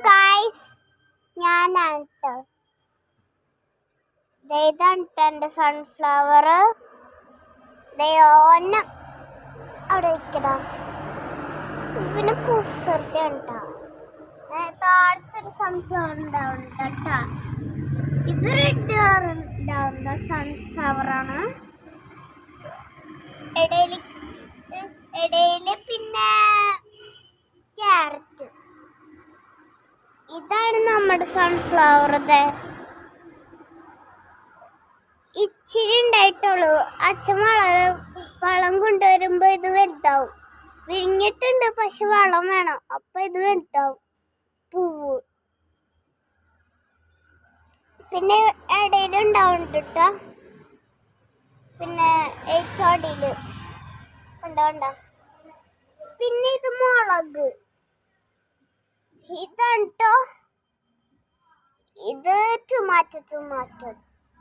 Guys, ഞാനാണ് ട്ടോ. ഇതാണ് എൻ്റെ സൺഫ്ലവർ. ഒരെണ്ണം അവിടെ വയ്ക്കണം. പിന്നെ കുസൃതിയാണ് ട്ടോ. താഴത്തൊരു സൺഫ്ലവർ ഉണ്ടാവുന്നുണ്ട് കേട്ടോ. ഇത് റെഡ് കളർ ഉണ്ടാവുന്ന സൺഫ്ലവറാണ്. ഇടയില് പിന്നെ ക്യാരറ്റ്. ഇതാണ് നമ്മുടെ സൺഫ്ലവർ. ഇച്ചിരി ഉണ്ടായിട്ടുള്ളൂ. അച്ഛൻ വളം കൊണ്ടുവരുമ്പോ ഇത് വലുതാവും. വിരിഞ്ഞിട്ടുണ്ട്, പക്ഷെ വളം വേണം, അപ്പൊ ഇത് വലുതാവും. പൂവ് പിന്നെ ഇടയിലുണ്ടാവുന്നുണ്ട് കേട്ടോ. പിന്നെ ഏറ്റവും ഉണ്ടാവണ്ട. പിന്നെ ഇത് മുളക്. ഇതാണ് ട്ടോ. ഇത്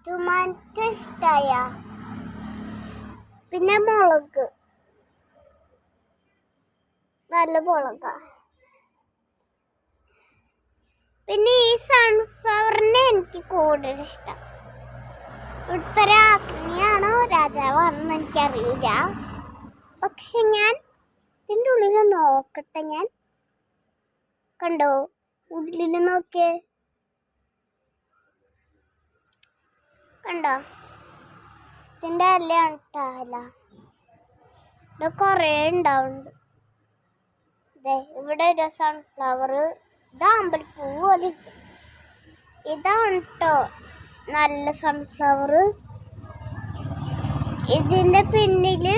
ടൊമാറ്റോ ഇഷ്ടായ. പിന്നെ മുളക്, നല്ല മുളക. പിന്നെ ഈ സൺഫ്ലവറിനെ എനിക്ക് കൂടുതൽ ഇഷ്ടം. ഇവിടുത്തെ രാജ്ഞിയാണോ രാജാവാണെന്ന് എനിക്കറിയില്ല. പക്ഷെ ഞാൻ ഇതിൻ്റെ ഉള്ളിൽ നോക്കട്ടെ. ഞാൻ കണ്ടോ, ഉള്ളിൽ നോക്കിയേ, കണ്ടോ? ഇതിൻ്റെ ഇലയാണ് ഇല. ഇവിടെ കുറേ ഉണ്ടാവുന്നുണ്ട്. ഇവിടെ ഒരു സൺഫ്ലവർ. ഇത് അമ്പലപ്പൂ പോലെ. ഇതാണ് കേട്ടോ നല്ല സൺഫ്ലവർ. ഇതിൻ്റെ പിന്നില്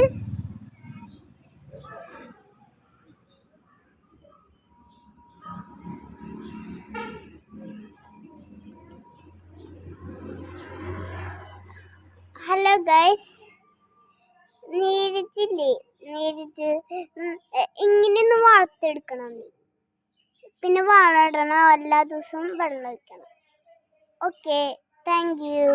ഹലോ ഗൈസ്, നീരിച്ചില്ലേ, ഇങ്ങനെയൊന്ന് വളർത്തെടുക്കണം. പിന്നെ വളമിടണം, എല്ലാ ദിവസവും വെള്ളം ഒഴിക്കണം. Okay, thank you.